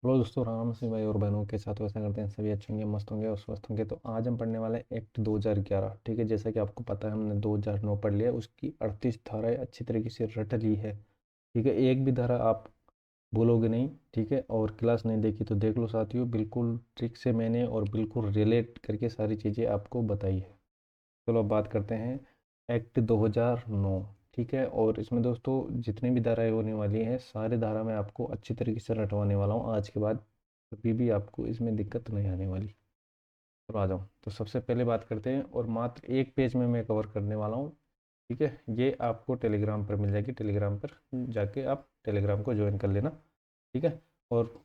Hello दोस्तों, राम से भाई और बहनों के साथ वैसा करते हैं सभी अच्छे होंगे, मस्त होंगे और स्वस्थ होंगे। तो आज हम पढ़ने वाले हैं एक्ट 2011। ठीक है, जैसा कि आपको पता है हमने 2009 पढ़ लिया, उसकी 38 धाराएं अच्छी तरीके से रट ली है। ठीक है, एक भी धारा आप भूलोगे नहीं। ठीक है, और क्लास नहीं देखी तो देख लो साथियों, बिल्कुल ट्रिक से मैंने और बिल्कुल रिलेट करके सारी चीज़ें आपको बताई है। चलो अब बात करते हैं एक्ट 2009। ठीक है, और इसमें दोस्तों जितनी भी धाराएं होने वाली हैं, सारे धारा मैं आपको अच्छी तरीके से रटवाने वाला हूँ आज के बाद। कभी भी आपको इसमें दिक्कत नहीं आने वाली। तो आ जाओ, तो सबसे पहले बात करते हैं, और मात्र एक पेज में मैं कवर करने वाला हूँ। ठीक है, ये आपको टेलीग्राम पर मिल जाएगी, टेलीग्राम पर जाके आप टेलीग्राम को ज्वाइन कर लेना। ठीक है, और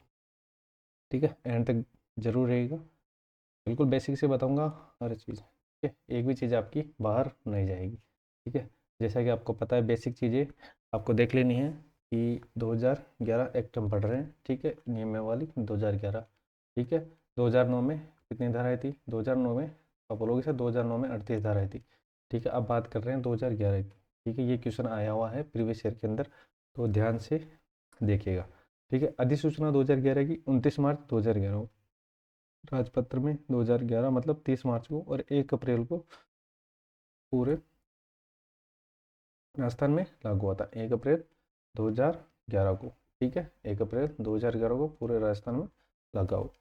ठीक है एंड तक जरूर रहेगा। बिल्कुल बेसिक से बताऊंगा हर चीज़। ठीक है, एक भी चीज़ आपकी बाहर नहीं जाएगी। ठीक है, जैसा कि आपको पता है बेसिक चीज़ें आपको देख लेनी है कि 2011 एक्ट हम पढ़ रहे हैं। ठीक है, नियमावली 2011। ठीक है, 2009 में कितनी धाराएं थी? 2009 में आप बोलोगे सर 2009 में 38 धाराएं थी। ठीक है, अब बात कर रहे हैं 2011 की। ठीक है, ये क्वेश्चन आया हुआ है प्रीवियस ईयर के अंदर, तो ध्यान से देखिएगा। ठीक है, अधिसूचना 2011 की 29 मार्च 2011 को, राजपत्र में 2011 मतलब 30 मार्च को, और 1 अप्रैल को पूरे राजस्थान में लागू हुआ था। 1 अप्रैल 2011 को। ठीक है, 1 अप्रैल 2011 को पूरे राजस्थान में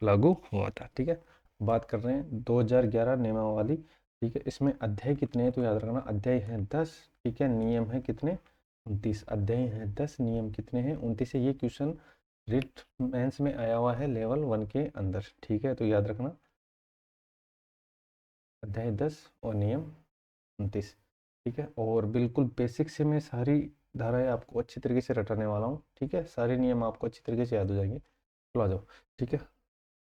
लागू हुआ था। ठीक है, बात कर रहे हैं 2011 नियमावली। ठीक है, इसमें अध्याय कितने हैं तो याद रखना, अध्याय है 10। ठीक है, नियम है कितने? 29। अध्याय है 10, नियम कितने हैं? 29 है। ये क्वेश्चन रिट मेंस में आया हुआ है लेवल 1 के अंदर। ठीक है, तो याद रखना अध्याय 10 और नियम 29। ठीक है, और बिल्कुल बेसिक से मैं सारी धाराएं आपको अच्छी तरीके से रटाने वाला हूँ। ठीक है, सारे नियम आपको अच्छी तरीके से याद हो जाएंगे। चलो आ जाओ। ठीक है,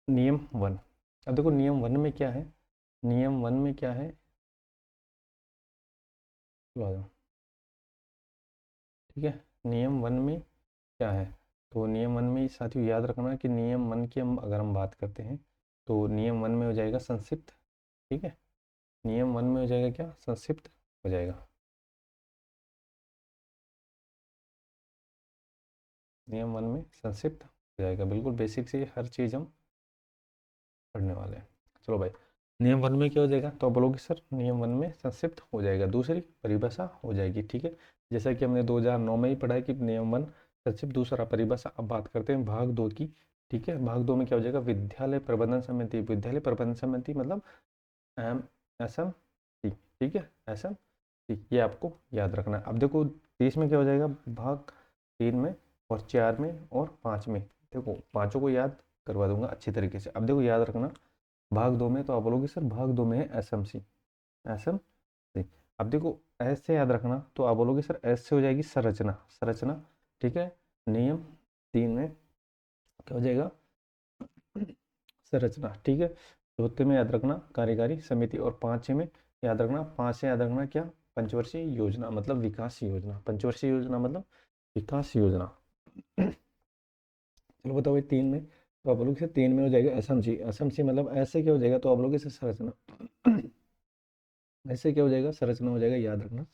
नियम 1। अब देखो नियम 1 में क्या है, नियम 1 में क्या है, चलो आ जाओ। ठीक है, नियम 1 में क्या है? तो नियम 1 में साथियों याद रखना कि नियम 1 की हम अगर हम बात करते हैं तो नियम 1 में हो जाएगा संक्षिप्त। ठीक है, नियम 1 में हो जाएगा क्या? संक्षिप्त हो जाएगा। नियम 1 में संक्षिप्त हो जाएगा। बिल्कुल बेसिक से हर चीज़ हम पढ़ने वाले हैं। चलो भाई, नियम 1 में क्या हो जाएगा तो आप बोलोगे सर नियम 1 में संक्षिप्त हो जाएगा, दूसरी परिभाषा हो जाएगी। ठीक है, जैसा कि हमने 2009 में ही पढ़ा है कि नियम 1 संक्षिप्त, दूसरा परिभाषा। अब बात करते हैं भाग 2 की। ठीक है, भाग 2 में क्या हो जाएगा? विद्यालय प्रबंधन समिति। विद्यालय प्रबंधन समिति मतलब एम एस एम सी। ठीक है, एस एम सी, ये आपको याद रखना है। अब देखो 30 में क्या हो जाएगा? भाग 3 में और 4 में और 5 में। देखो पाँचों को याद करवा दूंगा अच्छी तरीके से। अब देखो याद रखना, भाग 2 में तो आप बोलोगे सर भाग 2 में है S M C, S M C. अब देखो एस से याद रखना तो आप बोलोगे सर एस से हो जाएगी संरचना, संरचना। ठीक है, नियम 3 में क्या हो जाएगा? संरचना। ठीक है, चौथे में याद रखना कार्यकारी समिति, और पांचवें में याद रखना, पांच से याद रखना क्या? पंचवर्षीय योजना मतलब विकास योजना। पंचवर्षीय योजना मतलब विकास योजना। चलो बताओ ये 3 में तो आप लोग से 3 में हो जाएगा एसएमसी। एसएमसी मतलब ऐसे क्या हो जाएगा तो आप लोग इसे संरचना। ऐसे क्या हो जाएगा? संरचना हो जाएगा, याद रखना।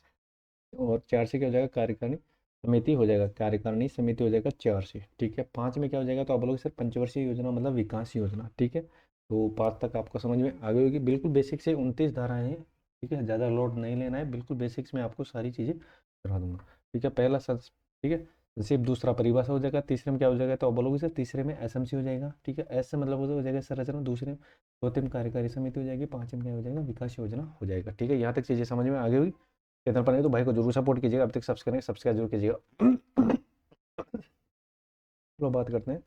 और 4 से क्या हो जाएगा? कार्यकारिणी समिति हो जाएगा, कार्यकारिणी समिति हो जाएगा 4 से। ठीक है, 5 में क्या हो जाएगा तो आप बोलोगे सर पंचवर्षीय योजना मतलब विकास योजना। ठीक है, तो 5 तक आपको समझ में आ गई होगी। बिल्कुल बेसिक से 29 धाराएं हैं। ठीक है, ज़्यादा लोड नहीं लेना है, बिल्कुल बेसिक्स में आपको सारी चीज़ें करवा दूंगा। ठीक है, पहला सर। ठीक है, सिर्फ दूसरा परिभाषा हो जाएगा। तीसरे में क्या हो जाएगा तो आप बोलोगे सर तीसरे में एसएमसी हो जाएगा। ठीक है, एस से मतलब हो जाएगा संरचना। दूसरे में, चौथे में कार्यकारी समिति हो जाएगी। 5 में क्या हो जाएगा? विकास योजना हो जाएगा। ठीक है, यहाँ तक चीज़ें समझ में आ गई होगी। चैनल पर नहीं तो भाई को जरूर सपोर्ट कीजिएगा, अब तक सब्सक्राइब सब्सक्राइब जरूर कीजिएगा। चलो बात करते हैं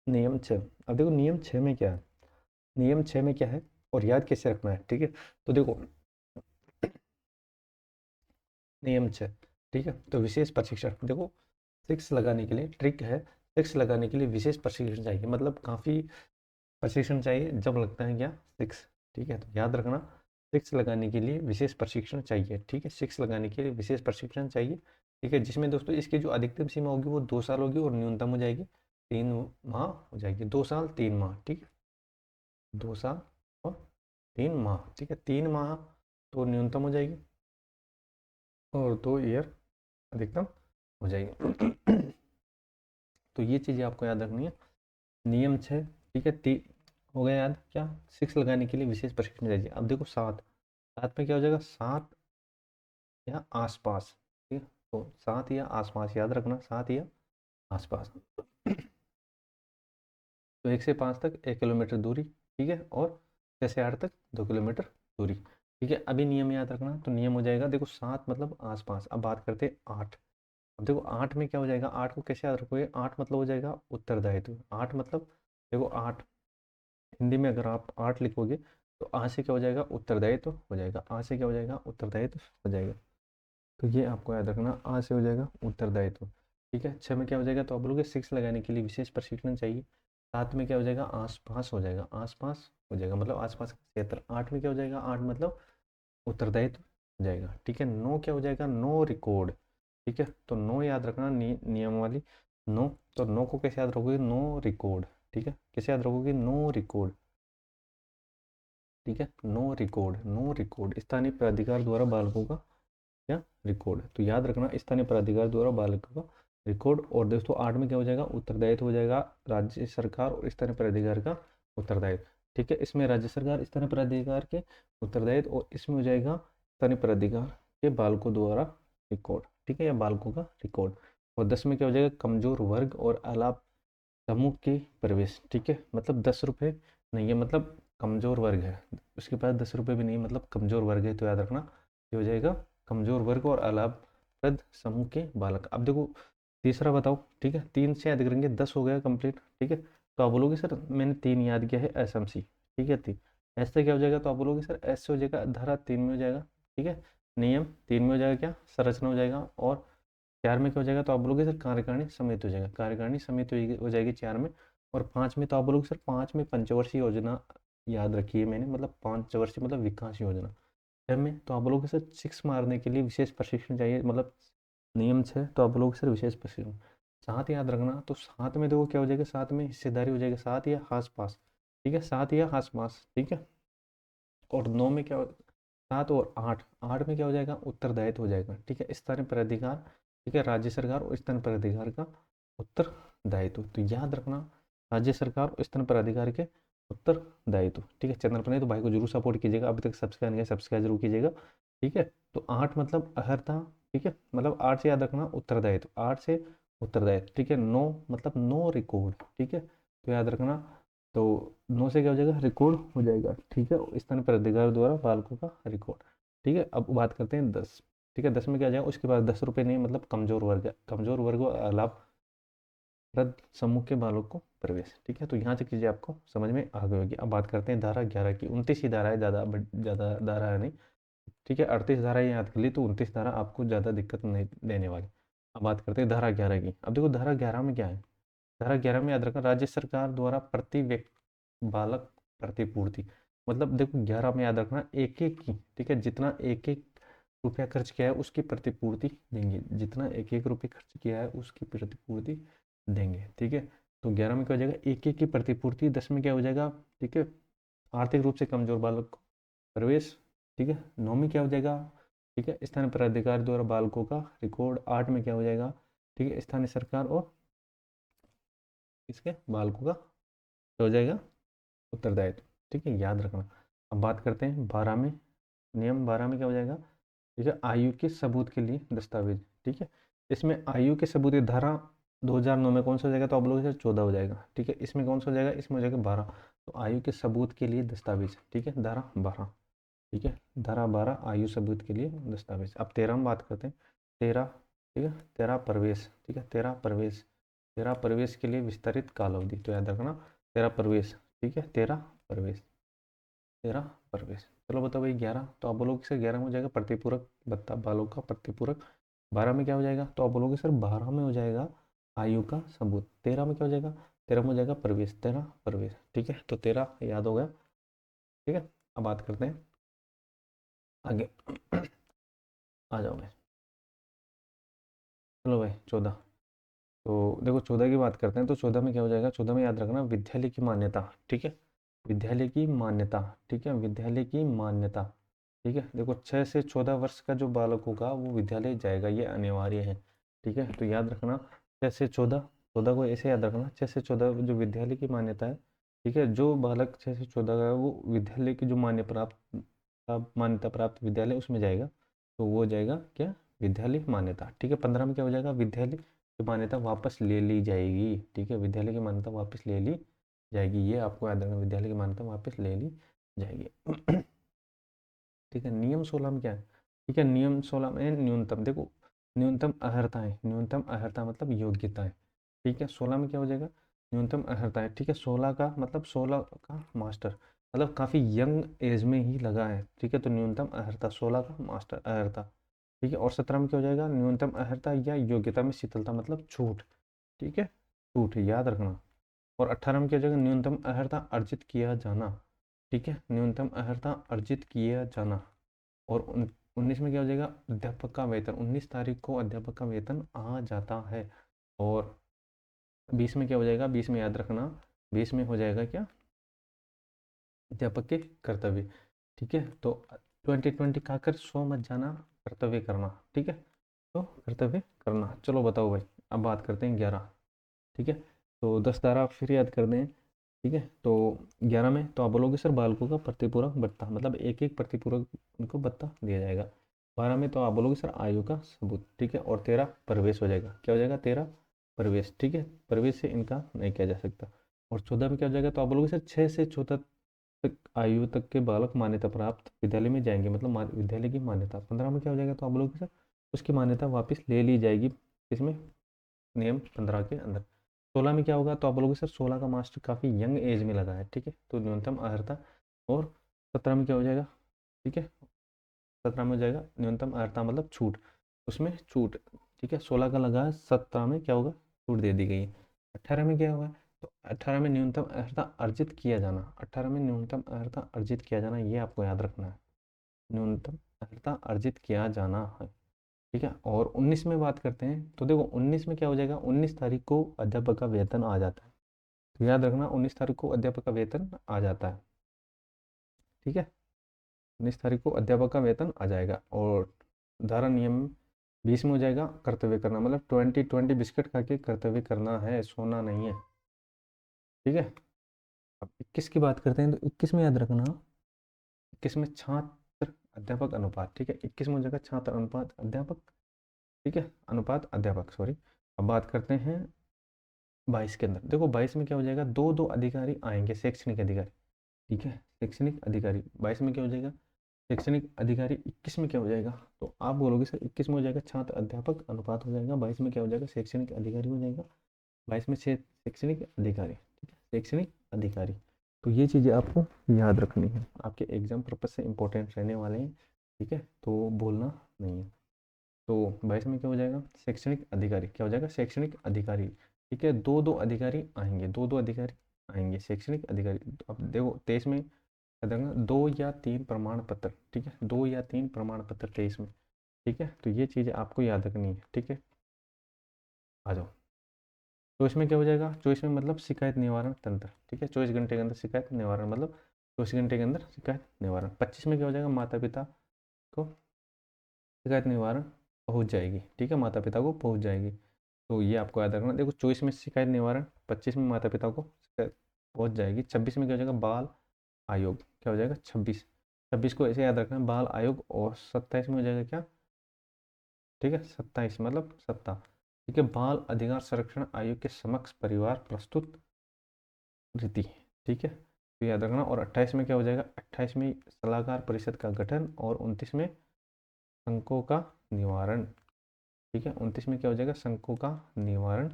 नियम 6। अब देखो नियम 6 में क्या है, नियम 6 में क्या है और याद कैसे रखना है। ठीक है, तो देखो नियम 6। ठीक है, तो विशेष प्रशिक्षण। देखो 6 लगाने के लिए ट्रिक है, 6 लगाने के लिए विशेष प्रशिक्षण चाहिए, मतलब काफ़ी प्रशिक्षण चाहिए जब लगता है क्या? 6। ठीक है, तो याद रखना 6 लगाने के लिए विशेष प्रशिक्षण चाहिए। ठीक है, 6 लगाने के लिए विशेष प्रशिक्षण चाहिए। ठीक है, जिसमें दोस्तों इसकी जो अधिकतम सीमा होगी वो 2 साल होगी, और न्यूनतम हो जाएगी 3 माह हो जाएगी। 2 साल 3 माह। ठीक है, 2 साल और 3 माह। ठीक है, 3 माह तो न्यूनतम हो जाएगी, और 2 ईयर अधिकतम हो जाएगी। तो ये चीज़ें आपको याद रखनी है। नियम 6, ठीक है, हो गया याद क्या? 6 लगाने के लिए विशेष प्रशिक्षण चाहिए। अब देखो 7, 7 में क्या हो जाएगा? 7 या आसपास, ठीक है, तो 7 या आसपास याद रखना, 7 या आसपास। तो 1 से 5 तक 1 किलोमीटर दूरी, ठीक है, और 6 से 8 तक 2 किलोमीटर दूरी, ठीक है। अभी नियम याद रखना, तो नियम हो जाएगा, देखो 7 मतलब आसपास। अब बात करते हैं 8। अब देखो 8 में क्या हो जाएगा? 8 को कैसे याद रखोगे? 8 मतलब हो जाएगा उत्तरदायित्व। 8 मतलब देखो 8 हिंदी में अगर आप 8 लिखोगे तो आ से क्या हो जाएगा? उत्तरदायित्व हो जाएगा। आ से क्या हो जाएगा? उत्तरदायित्व हो जाएगा। तो ये आपको याद रखना, आ से हो जाएगा उत्तरदायित्व, ठीक है। 6 में क्या हो जाएगा? तो आप बोलोगे 6 लगाने के लिए विशेष प्रशिक्षण चाहिए। 7 में क्या हो जाएगा? आसपास हो जाएगा, आसपास हो जाएगा मतलब आसपास का क्षेत्र। 8 में क्या हो जाएगा? 8 मतलब उत्तरदायित्व हो जाएगा, ठीक है। 9 क्या हो जाएगा? नो रिकॉर्ड, ठीक है। तो नो याद रखना, नियम वाली नो। तो नो को कैसे याद रखोगे? नो रिकॉर्ड, ठीक है। कैसे याद रखोगे? नो रिकॉर्ड, ठीक है। नो रिकॉर्ड, नो रिकॉर्ड स्थानीय प्राधिकार द्वारा बालकों का क्या रिकॉर्ड। तो याद रखना, स्थानीय प्राधिकार द्वारा बालकों का रिकॉर्ड। और दोस्तों 8 में क्या हो जाएगा? उत्तरदायित्व हो जाएगा राज्य सरकार और स्थानीय प्राधिकार का उत्तरदायित्व, ठीक है। इसमें राज्य सरकार स्थानीय प्राधिकार के उत्तरदायित्व, और इसमें हो जाएगा स्थानीय प्राधिकार के बालकों द्वारा रिकॉर्ड, ठीक है, या बालकों का रिकॉर्ड। और 10 में क्या हो जाएगा? कमजोर वर्ग और अलाप समूह के प्रवेश, ठीक है। मतलब 10 रुपये नहीं है, मतलब कमजोर वर्ग है, उसके पास 10 रुपये भी नहीं, मतलब कमजोर वर्ग है। तो याद रखना ये हो जाएगा कमजोर वर्ग और अलाभप्रद समूह के बालक। अब देखो तीसरा बताओ, ठीक है। 3 से याद करेंगे, 10 हो गया कंप्लीट, ठीक है। तो आप बोलोगे सर मैंने 3 याद किया है, एसएमसी, ठीक है। 3 ऐसे क्या हो जाएगा? तो आप बोलोगे सर ऐसे हो जाएगा, धारा 3 में हो जाएगा, ठीक है। नियम 3 में हो जाएगा, क्या संरचना हो जाएगा। और 4 में क्या हो जाएगा? तो आप बोलोगे सर कार्यकारिणी समिति हो जाएगा, कार्यकारिणी समिति हो जाएगी 4 में। और 5 में तो आप बोलोगे सर 5 में पंचवर्षीय योजना याद रखी है मैंने, मतलब 5 वर्षीय मतलब विकास योजना। 6 में तो आप बोलोगे सर 6 मारने के लिए विशेष प्रशिक्षण चाहिए, मतलब नियम 6, तो आप बोलोगे सर विशेष प्रशिक्षण। 7 याद रखना, तो 7 में देखो क्या हो जाएगा? 7 में हिस्सेदारी हो जाएगा, 7 या आसपास, ठीक है, 7 या आसपास, ठीक है। और 9 में क्या 7 और 8, 8 में क्या हो जाएगा? उत्तरदायित्व हो जाएगा, ठीक है, स्थानीय प्राधिकार, ठीक है, राज्य सरकार और स्थानीय प्राधिकार का उत्तरदायित्व। तो याद रखना राज्य सरकार और स्थानीय प्राधिकार के उत्तरदायित्व, ठीक है। चैनल पर नहीं तो भाई को जरूर सपोर्ट कीजिएगा, अभी तक सब्सक्राइब नहीं किया सब्सक्राइब जरूर कीजिएगा, ठीक है। तो 8 मतलब अहर्ता, ठीक है, मतलब 8 से याद रखना उत्तरदायित्व, 8 से उत्तरदायित्व, ठीक है। 9 मतलब नो रिकॉर्ड, ठीक है, तो याद रखना। तो 9 से क्या हो जाएगा? रिकॉर्ड हो जाएगा, ठीक है, स्थानीय प्राधिकार द्वारा बालकों का रिकॉर्ड, ठीक है। अब बात करते हैं 10, ठीक है। 10 में क्या आ जाएगा? उसके बाद 10 रुपये नहीं, मतलब कमजोर वर्ग है, कमजोर वर्ग और अलाभप्रद समूह के बालकों को प्रवेश, ठीक है। तो यहाँ तक चीज़ें आपको समझ में आ गई होगी। अब बात करते हैं धारा 11 की। 29 ही धारा है, ज़्यादा ज़्यादा धारा है नहीं, ठीक है। 38 धारा याद कर ली, तो 29 धारा आपको ज़्यादा दिक्कत नहीं देने वाली। अब बात करते हैं धारा 11 की। अब देखो धारा 11 में क्या है? धारा 11 में याद रखना, राज्य सरकार द्वारा प्रति व्यक्ति बालक प्रतिपूर्ति, मतलब देखो 11 में याद रखना एक एक की, ठीक है, जितना एक एक रुपया खर्च किया है उसकी प्रतिपूर्ति देंगे, जितना एक एक रुपये खर्च किया है उसकी प्रतिपूर्ति देंगे, ठीक है। तो 11 में क्या हो जाएगा? एक एक की प्रतिपूर्ति। 10 में क्या हो जाएगा? ठीक है, आर्थिक रूप से कमजोर बालक को प्रवेश, ठीक है। 9 में क्या हो जाएगा? ठीक है, स्थानीय प्राधिकार द्वारा बालकों का रिकॉर्ड। 8 में क्या हो जाएगा? ठीक है, स्थानीय सरकार और इसके बालकों का हो जाएगा उत्तरदायित्व, ठीक है, याद रखना। अब बात करते हैं 12 में। नियम 12 में क्या हो जाएगा? ठीक है, आयु के सबूत के लिए दस्तावेज, ठीक है। इसमें आयु के सबूत की धारा 2009 में कौन सा हो जाएगा? तो आप लोग 14 हो जाएगा, ठीक है। इसमें कौन सा हो जाएगा? इसमें हो जाएगा 12। तो आयु के सबूत के लिए दस्तावेज, ठीक है, धारा 12, ठीक है, धारा 12 आयु सबूत के लिए दस्तावेज। अब 13 में बात करते हैं। 13, ठीक है, 13 प्रवेश, ठीक है, 13 प्रवेश, 13 प्रवेश के लिए विस्तारित काल अवधि। तो याद रखना 13 प्रवेश, ठीक है, 13 प्रवेश, 13 प्रवेश। चलो बताओ भाई 11, तो आप बोलोगे सर 11 में हो जाएगा प्रतिपूरक बत्ता बालों का प्रतिपूरक। 12 में क्या हो जाएगा? तो आप बोलोगे सर 12 में हो जाएगा आयु का सबूत। 13 में क्या हो जाएगा? 13 में हो जाएगा प्रवेश, 13 प्रवेश, ठीक है। तो 13 याद हो गया, ठीक है। अब बात करते हैं आगे। आ जाओ भाई, चलो भाई 14। तो देखो 14 की बात करते हैं, तो 14 में क्या हो जाएगा? 14 में याद रखना विद्यालय की मान्यता, ठीक है, विद्यालय की मान्यता, ठीक है, विद्यालय की मान्यता, ठीक है। देखो 6 से 14 वर्ष का जो बालक होगा वो विद्यालय जाएगा, ये अनिवार्य है, ठीक है। तो याद रखना 6 से 14, 14 को ऐसे याद रखना, 6 से 14 जो विद्यालय की मान्यता है, ठीक है, जो बालक 6 से 14 का है वो विद्यालय की जो मान्यता प्राप्त विद्यालय उसमें जाएगा, तो वो जाएगा क्या, विद्यालय मान्यता। ठीक है, 15 में क्या हो जाएगा, विद्यालय की मान्यता वापस ले ली जाएगी। ठीक है, विद्यालय की मान्यता वापस ले ली जाएगी, ये आपको याद रखना, विद्यालय की मान्यता वापस ले ली जाएगी। ठीक है, नियम 16 में क्या है, ठीक है, नियम 16 में न्यूनतम, देखो न्यूनतम अर्हताएं, न्यूनतम अर्हता मतलब योग्यताएं। ठीक है, 16 में क्या हो जाएगा, न्यूनतम अर्हताएं। ठीक है, 16 का मतलब 16 का मास्टर, मतलब काफ़ी यंग एज में ही लगा है। ठीक है, तो न्यूनतम अर्हता 16 का मास्टर अर्हता। ठीक है, और 17 में क्या हो जाएगा, न्यूनतम अर्हता या योग्यता में शिथिलता मतलब छूट। ठीक है, छूट याद रखना। और 18 में क्या हो जाएगा, न्यूनतम अर्हता अर्जित किया जाना। ठीक है, न्यूनतम अर्हता अर्जित किया जाना। और 19 में क्या हो जाएगा, अध्यापक का वेतन, 19 तारीख को अध्यापक का वेतन आ जाता है। और 20 में क्या हो जाएगा, 20 में याद रखना, 20 में हो जाएगा क्या, अध्यापक के कर्तव्य। ठीक है, तो 2020 खाकर सो मत जाना, कर्तव्य करना। ठीक है, तो कर्तव्य करना। चलो बताओ भाई, अब बात करते हैं 11। ठीक है, तो 10 धारा फिर याद कर दें। ठीक है, तो 11 में तो आप बोलोगे सर बालकों का प्रतिपूरक भत्ता, मतलब एक एक प्रतिपूरक उनको भत्ता दिया जाएगा। 12 में तो आप बोलोगे सर आयु का सबूत। ठीक है, और 13 प्रवेश हो जाएगा, क्या हो जाएगा, 13 प्रवेश। ठीक है, प्रवेश से इनका नहीं किया जा सकता। और 14 में क्या हो जाएगा, तो आप बोलोगे सर 6 से 14 तक आयु तक के बालक मान्यता प्राप्त विद्यालय में जाएंगे, मतलब विद्यालय की मान्यता। 15 में क्या हो जाएगा, तो आप बोलोगे सर उसकी मान्यता वापस ले ली जाएगी, इसमें नियम 15 के अंदर। 16 में क्या होगा, तो आप बोलोगे सर 16 का मास्टर काफ़ी यंग एज में लगा है। ठीक है, तो न्यूनतम अर्हता। और 17 में क्या हो जाएगा, ठीक है, 17 में हो जाएगा न्यूनतम अर्हता मतलब छूट, उसमें छूट। ठीक है, 16 का लगा है, 17 में क्या होगा, छूट दे दी गई है। 18 में क्या होगा, तो 18 में न्यूनतम अर्हता अर्जित किया जाना, 18 में न्यूनतम अर्हता अर्जित किया जाना, ये आपको याद रखना है, न्यूनतम अर्हता अर्जित किया जाना है। ठीक है, और 19 में बात करते हैं, तो देखो 19 में क्या हो जाएगा, 19 तारीख को अध्यापक का वेतन आ जाता है। तो याद रखना, 19 तारीख को अध्यापक का वेतन आ जाता है। ठीक है, 19 तारीख को अध्यापक का वेतन आ जाएगा। और धारा नियम 20 में हो जाएगा कर्तव्य करना, मतलब 20 बिस्किट खा के कर्तव्य करना है, सोना नहीं है। ठीक है, अब 21 की बात करते हैं, तो 21 में याद रखना, 21 में छात्र अध्यापक अनुपात। ठीक है, 21 में हो जाएगा छात्र अनुपात अध्यापक। ठीक है, अनुपात अध्यापक, सॉरी। अब बात करते हैं 22 के अंदर, देखो 22 में क्या हो जाएगा, दो दो अधिकारी आएंगे, शैक्षणिक अधिकारी। ठीक है, शैक्षणिक अधिकारी 22 में क्या हो जाएगा, शैक्षणिक अधिकारी। 21 में क्या हो जाएगा, तो आप बोलोगे सर 21 में हो जाएगा छात्र अध्यापक अनुपात हो जाएगा, 22 में क्या हो जाएगा, शैक्षणिक अधिकारी हो जाएगा, 22 में शैक्षणिक अधिकारी। ठीक है, शैक्षणिक अधिकारी। तो ये चीज़ें आपको याद रखनी है, आपके एग्जाम पर्पज से इंपॉर्टेंट रहने वाले हैं। ठीक है, तो बोलना नहीं है। तो 22 में क्या हो जाएगा, शैक्षणिक अधिकारी, क्या हो जाएगा, शैक्षणिक अधिकारी। ठीक है, दो दो अधिकारी आएंगे, दो दो अधिकारी आएंगे, शैक्षणिक अधिकारी। अब देखो 23 में क्या देगा, 2 या 3 प्रमाण पत्र। ठीक है, 2 या 3 प्रमाण पत्र 23 में। ठीक है, तो ये चीज़ें आपको याद रखनी है। ठीक है, आ जाओ। तो इसमें क्या हो जाएगा, 24 में मतलब शिकायत निवारण तंत्र। ठीक है, 24 घंटे के अंदर शिकायत निवारण, मतलब 24 घंटे के अंदर शिकायत निवारण। 25 में क्या हो जाएगा, माता पिता को शिकायत निवारण पहुंच जाएगी। ठीक है, माता पिता को पहुंच जाएगी, तो ये आपको याद रखना। देखो 24 में शिकायत निवारण, 25 में माता पिता को शिकायत पहुंच जाएगी। 26 में क्या हो जाएगा, बाल आयोग, क्या हो जाएगा, 26। 26 को ऐसे याद रखना, बाल आयोग। और 27 में हो जाएगा क्या, ठीक है, 27 मतलब सत्ता। ठीक है, बाल अधिकार संरक्षण आयोग के समक्ष परिवार प्रस्तुत रीति। ठीक है, तो याद रखना। और 28 में क्या हो जाएगा, 28 में सलाहकार परिषद का गठन। और 29 में शंकों का निवारण। ठीक है, 29 में क्या हो जाएगा, शंकों का निवारण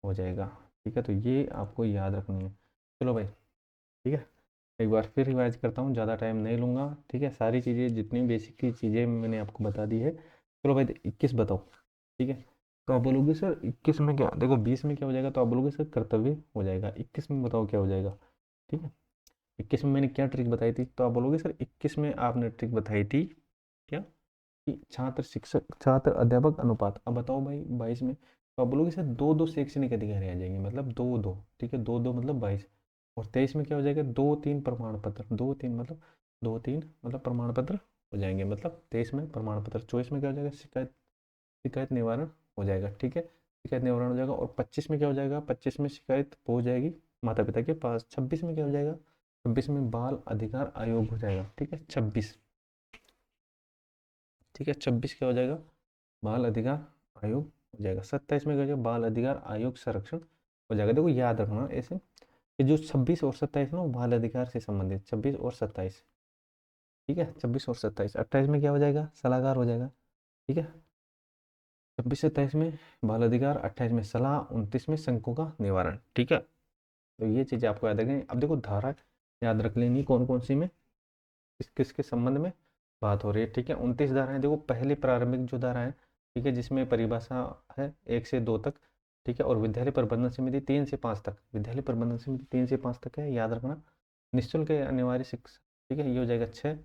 हो जाएगा। ठीक है, तो ये आपको याद रखनी है। चलो भाई, ठीक है, एक बार फिर रिवाइज करता हूँ, ज़्यादा टाइम नहीं लूँगा। ठीक है, सारी चीज़ें जितनी बेसिक की चीज़ें मैंने आपको बता दी है। चलो भाई 21 बताओ। ठीक है, तो आप बोलोगे सर 21 में क्या, देखो 20 में क्या हो जाएगा, तो आप बोलोगे सर कर्तव्य हो जाएगा। 21 में बताओ क्या हो जाएगा। ठीक है, 21 में मैंने क्या ट्रिक बताई थी, तो आप बोलोगे सर 21 में आपने ट्रिक बताई थी क्या, कि छात्र शिक्षक छात्र अध्यापक अनुपात। अब बताओ भाई 22 में, तो आप बोलोगे सर दो दो शैक्षणिक अधिकारी आ जाएंगे, मतलब दो दो। ठीक है, दो दो मतलब 22। और 23 में क्या हो जाएगा, 2 3 प्रमाण पत्र, 2 3 मतलब 2 3 मतलब प्रमाण पत्र हो जाएंगे, मतलब 23 में प्रमाण पत्र। 24 में क्या हो जाएगा, शिकायत शिकायत निवारण हो जाएगा। ठीक है, शिकायत निवारण हो जाएगा। और 25 में क्या हो जाएगा, 25 में शिकायत पहुंच जाएगी माता पिता के पास। 26 में क्या हो जाएगा, 26 में बाल अधिकार आयोग हो जाएगा। ठीक है 26, ठीक है 26 क्या हो जाएगा, बाल अधिकार आयोग हो जाएगा। 27 में क्या हो जाएगा, बाल अधिकार आयोग संरक्षण हो जाएगा। देखो याद रखना ऐसे कि जो 26 और 27 ना वो बाल अधिकार से संबंधित, 26 और 27, ठीक है 26 और 27। 28 में क्या हो जाएगा, सलाहकार हो जाएगा। ठीक है 26 से 27 में बाल अधिकार, 28 में सलाह, 29 में शंकों का निवारण। ठीक है तो ये चीज़ें आपको याद रखेंगे। अब देखो धारा याद रख लेनी कौन कौन सी में किस किसके संबंध में बात हो रही है। ठीक है 29 धाराएं, देखो पहली प्रारंभिक जो धारा है, ठीक है जिसमें परिभाषा है 1 से 2 तक। ठीक है और विद्यालय प्रबंधन समिति 3 से 5 तक, विद्यालय प्रबंधन समिति 3 से 5 तक है, याद रखना। निःशुल्क अनिवार्य शिक्षा, ठीक है ये हो जाएगा 6।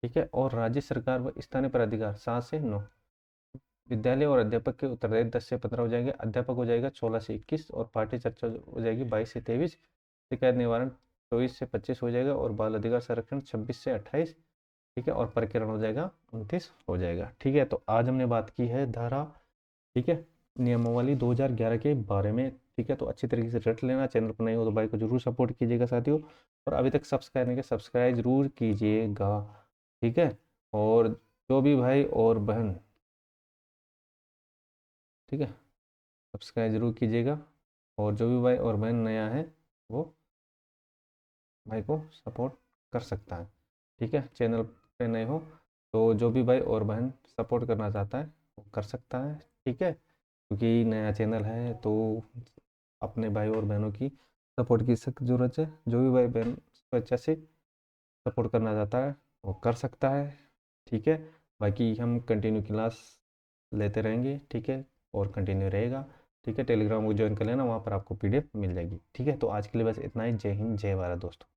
ठीक है और राज्य सरकार व स्थानीय प्राधिकार 7 से 9। विद्यालय और अध्यापक के उत्तरदायित्व 10 से 15 हो जाएंगे, अध्यापक हो जाएगा 16 से 21 और पाठ्य चर्चा हो जाएगी 22 से 23। शिकायत निवारण 24 से 25 हो जाएगा और बाल अधिकार संरक्षण 26 से 28। ठीक है और प्रकरण हो जाएगा 29 हो जाएगा। ठीक है तो आज हमने बात की है धारा, ठीक है नियमावली 2011 के बारे में। ठीक है तो अच्छी तरीके से रट लेना, चैनल पर नए हो तो भाई को जरूर सपोर्ट कीजिएगा साथियों, और अभी तक सब्सक्राइब नहीं किया सब्सक्राइब जरूर कीजिएगा। ठीक है और जो भी भाई और बहन, ठीक है सब्सक्राइब जरूर कीजिएगा, और जो भी भाई और बहन नया है वो भाई को सपोर्ट कर सकता है। ठीक है चैनल पे नए हो तो जो भी भाई और बहन सपोर्ट करना चाहता है वो कर सकता है। ठीक है क्योंकि नया चैनल है तो अपने भाई और बहनों की सपोर्ट की सख्त ज़रूरत है। जो भी भाई बहन स्वेच्छा से सपोर्ट करना चाहता है वो कर सकता है। ठीक है बाकी हम कंटिन्यू क्लास लेते रहेंगे। ठीक है और कंटिन्यू रहेगा। ठीक है टेलीग्राम को ज्वाइन कर लेना, वहाँ पर आपको PDF मिल जाएगी। ठीक है तो आज के लिए बस इतना ही। जय हिंद जय भारत दोस्तों।